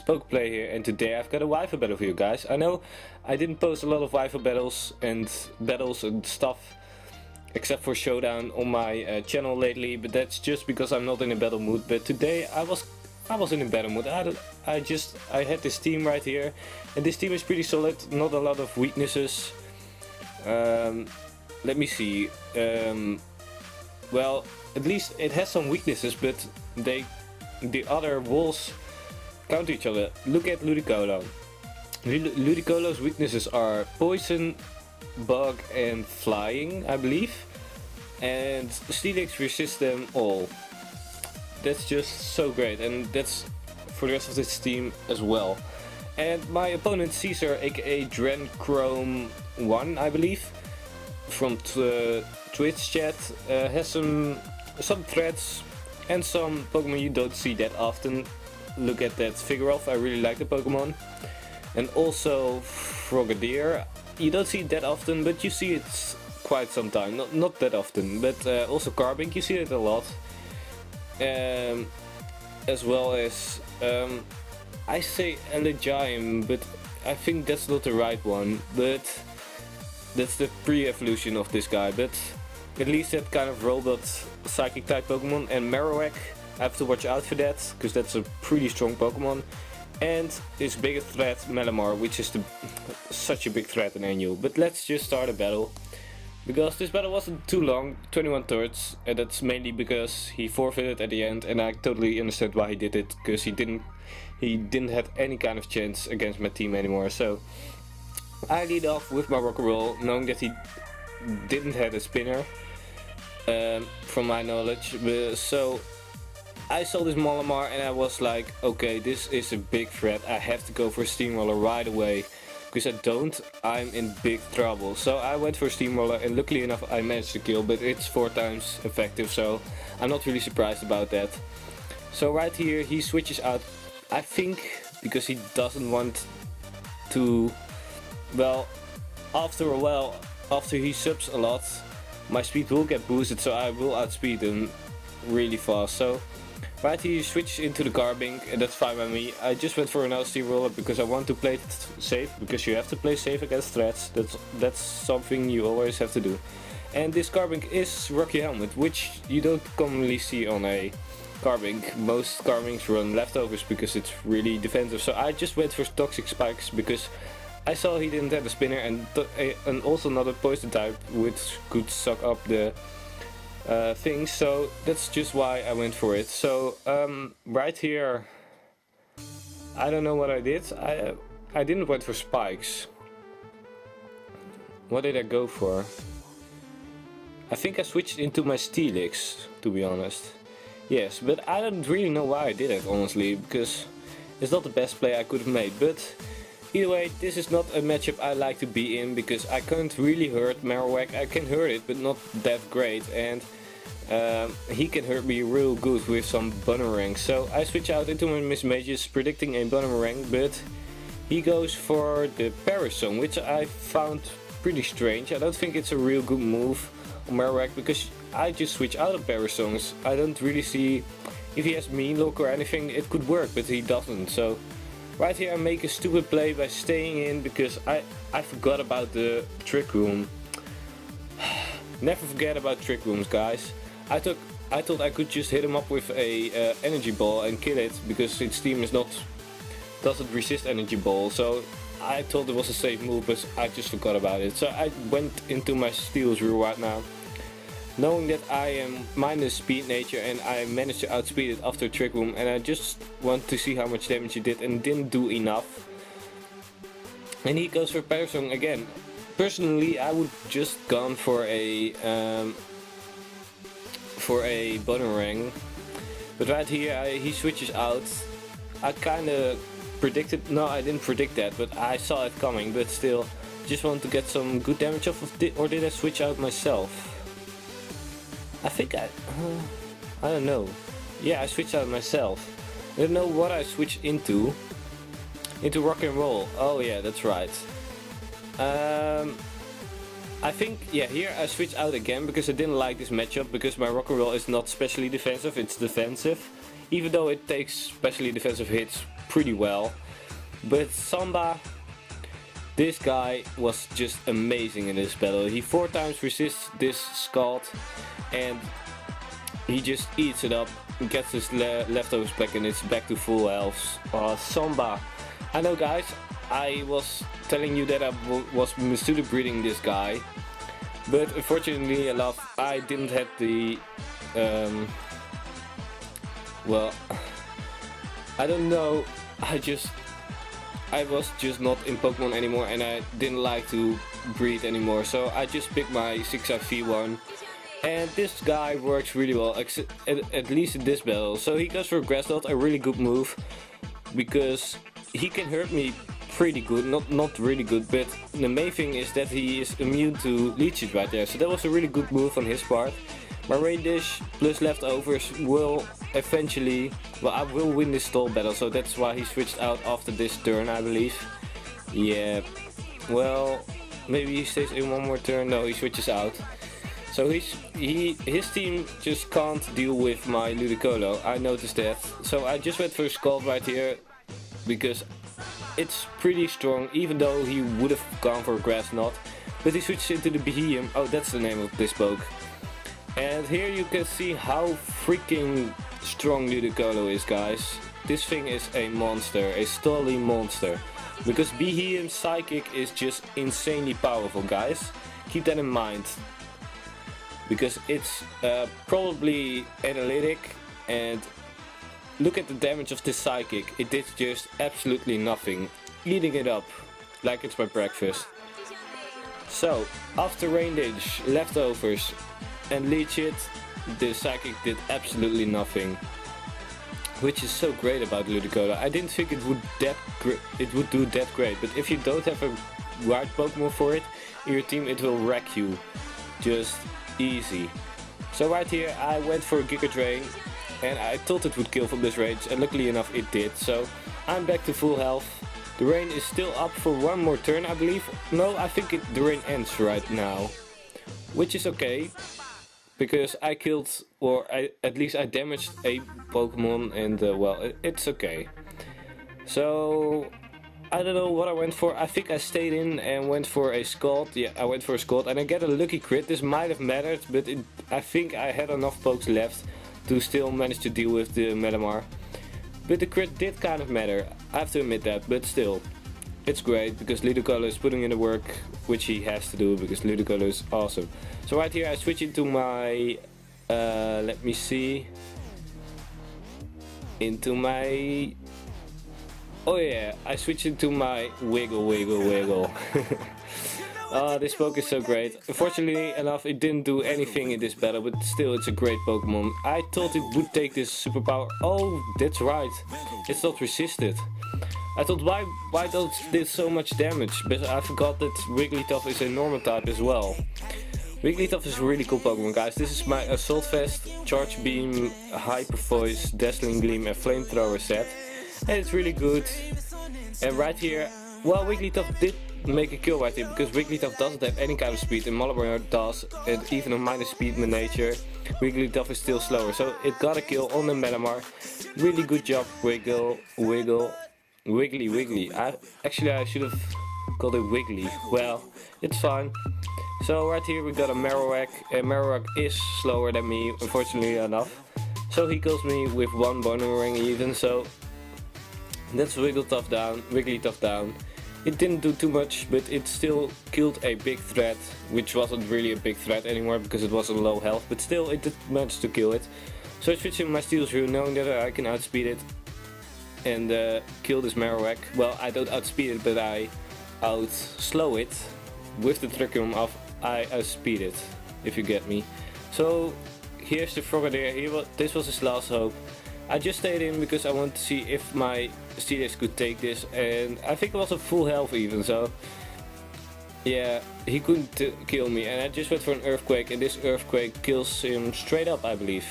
Pokeplay here, and today I've got a Wi-Fi battle for you guys. I know I didn't post a lot of Wi-Fi battles and stuff except for Showdown on my channel lately, but that's just because I'm not in a battle mood. But today I was in a battle mood. I had this team right here, and this team is pretty solid, not a lot of weaknesses. Let me see. Well, at least it has some weaknesses, but the other walls counter each other. Look at Ludicolo. Ludicolo's weaknesses are poison, bug and flying, I believe, and Steelix resists them all. That's just so great, and that's for the rest of this team as well. And my opponent Caesar, aka Drenchrome1, I believe, from Twitch chat, has some threats and some Pokemon you don't see that often. Look at that Vigoroth, I really like the Pokemon. And also Frogadier, you don't see it that often, but you see it quite some time. Not that often, but also Carbink, you see it a lot. As well as, I say Elegium, but I think that's not the right one. But that's the pre-evolution of this guy. But at least that kind of robot psychic type Pokemon. And Marowak, I have to watch out for that, because that's a pretty strong Pokemon. And his biggest threat, Malamar, which is such a big threat in Annual. But let's just start a battle, because this battle wasn't too long, 21 turns, and that's mainly because he forfeited at the end, and I totally understand why he did it, because he didn't have any kind of chance against my team anymore. So I lead off with my rock and roll, knowing that he didn't have a spinner, from my knowledge. So I saw this Malamar and I was like, okay, this is a big threat, I have to go for a Steamroller right away, because I don't, I'm in big trouble. So I went for a Steamroller, and luckily enough I managed to kill, but it's 4 times effective, so I'm not really surprised about that. So right here he switches out, I think because he doesn't want to, well, after he subs a lot, my speed will get boosted, so I will outspeed him really fast. So right here he switches into the Carbink, and that's fine by me. I just went for another Steamroller because I want to play it safe, because you have to play safe against threats. That's something you always have to do. And this Carbink is Rocky Helmet, which you don't commonly see on a Carbink. Most Carbinks run leftovers because it's really defensive. So I just went for Toxic Spikes because I saw he didn't have a spinner, and also another poison type which could suck up the things, so that's just why I went for it. So right here, I don't know what I did. I didn't went for spikes. What did I go for? I think I switched into my Steelix, to be honest. Yes, but I don't really know why I did it, honestly, because it's not the best play I could have made. But either way, this is not a matchup I like to be in, because I can't really hurt Marowak. I can hurt it, but not that great, and he can hurt me real good with some Bumerang. So I switch out into my Miss Mages, predicting a Bumerang, but he goes for the Parasong, which I found pretty strange. I don't think it's a real good move on Marowak, because I just switch out of Parasongs. I don't really see if he has Mean Look or anything, it could work, but he doesn't. So right here I make a stupid play by staying in, because I forgot about the Trick Room. Never forget about Trick Rooms, guys. I thought I could just hit him up with a energy ball and kill it, because its team doesn't resist energy ball. So I thought it was a safe move, but I just forgot about it. So I went into my Steel's rule right now, knowing that I am minus speed nature, and I managed to outspeed it after Trick Room, and I just want to see how much damage he did, and didn't do enough. And he goes for Parasong again. Personally, I would just gone for a Bumerang, but right here he switches out. I kinda predicted, no, I didn't predict that, but I saw it coming, but still just want to get some good damage off of it. Or did I switch out myself? I think I don't know. Yeah, I switched out myself. I don't know what I switched into rock and roll. Oh yeah, that's right. I think, yeah, here I switched out again because I didn't like this matchup, because my rock'n'roll is not specially defensive, it's defensive. Even though it takes specially defensive hits pretty well. But Samba, this guy was just amazing in this battle. He 4 times resists this Scald and he just eats it up, gets his leftovers back, and it's back to full health. Samba. I know guys, I was telling you that I was pseudo breeding this guy, but unfortunately enough I didn't have the well, I don't know, I was just not in Pokemon anymore and I didn't like to breed anymore, so I just picked my 6IV one. And this guy works really well, at least in this battle. So he goes for Grass Knot, a really good move, because he can hurt me pretty good, not really good, but the main thing is that he is immune to leeches right there. So that was a really good move on his part. My Rain Dish plus leftovers will eventually, well, I will win this stall battle, so that's why he switched out after this turn, I believe. Yeah, well, maybe he stays in one more turn. No, he switches out. So his team just can't deal with my Ludicolo. I noticed that. So I just went for a Scald right here because it's pretty strong, even though he would have gone for a Grass Knot. But he switches into the Behemoth. Oh, that's the name of this poke. And here you can see how freaking strong Ludicolo is, guys. This thing is a monster, a stally monster. Because Behemoth Psychic is just insanely powerful, guys. Keep that in mind. Because it's probably analytic, and look at the damage of this Psychic. It did just absolutely nothing, eating it up like it's my breakfast. So after Rain Dish, leftovers and Leech It, the Psychic did absolutely nothing, which is so great about Ludicolo. I didn't think it would do that great, but if you don't have a right Pokemon for it in your team, it will wreck you just easy. So right here I went for a Giga Drain and I thought it would kill from this range, and luckily enough it did. So I'm back to full health. The rain is still up for one more turn, I believe. No, I think the rain ends right now, which is okay, because I killed, or at least I damaged a Pokemon, and well, it's okay. So I don't know what I went for. I think I stayed in and went for a Scald. Yeah, I went for a Scald and I get a lucky crit. This might have mattered, but I think I had enough pokes left to still manage to deal with the Melamar. But the crit did kind of matter, I have to admit that, but still. It's great because Ludicolo is putting in the work, which he has to do because Ludicolo is awesome. So right here I switch into my, let me see, into my, oh yeah, I switch into my Wiggle. Oh, this poke is so great. Unfortunately enough, it didn't do anything in this battle, but still it's a great Pokemon. I thought it would take this superpower. Oh, that's right, it's not resisted. I thought, why does this so much damage? But I forgot that Wigglytuff is a normal type as well. Wigglytuff is a really cool Pokemon, guys. This is my Assault Vest, Charge Beam, Hyper Voice, Dazzling Gleam and Flamethrower set. And it's really good. And right here, well, Wigglytuff did make a kill right here, because Wigglytuff doesn't have any kind of speed and Malamar does, and even a minus speed in nature, Wigglytuff is still slower. So it got a kill on the Malamar. Really good job, Wiggly. Actually I should have called it Wiggly. Well, it's fine. So right here we got a Marowak, and Marowak is slower than me, unfortunately enough. So he kills me with one Boning Ring even, so that's Wigglytuff down. It didn't do too much, but it still killed a big threat, which wasn't really a big threat anymore because it was on low health, but still it did manage to kill it. So I switched in my Steel Shrew, knowing that I can outspeed it and kill this Marowak. Well, I don't outspeed it, but I outslow it. With the Trichum off, I outspeed it, if you get me. So here's the Frogadier. This was his last hope. I just stayed in because I wanted to see if my Steelix could take this, and I think it was a full health even, so yeah, he couldn't kill me, and I just went for an Earthquake, and this Earthquake kills him straight up, I believe.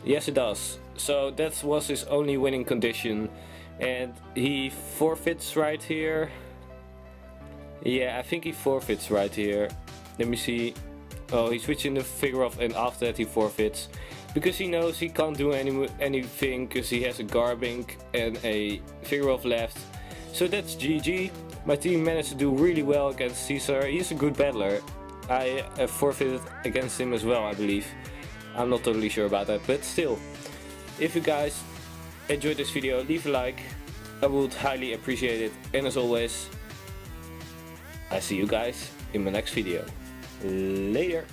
Yes, it does. So that was his only winning condition, and he forfeits right here. Yeah, I think he forfeits right here. Let me see. Oh, he switched in the figure off, and after that he forfeits. because he knows he can't do anything because he has a Garbink and a Vigorov left. So that's GG. My team managed to do really well against Caesar. He's a good battler. I forfeited against him as well, I believe. I'm not totally sure about that, but still. If you guys enjoyed this video, leave a like. I would highly appreciate it. And as always, I see you guys in my next video. Later.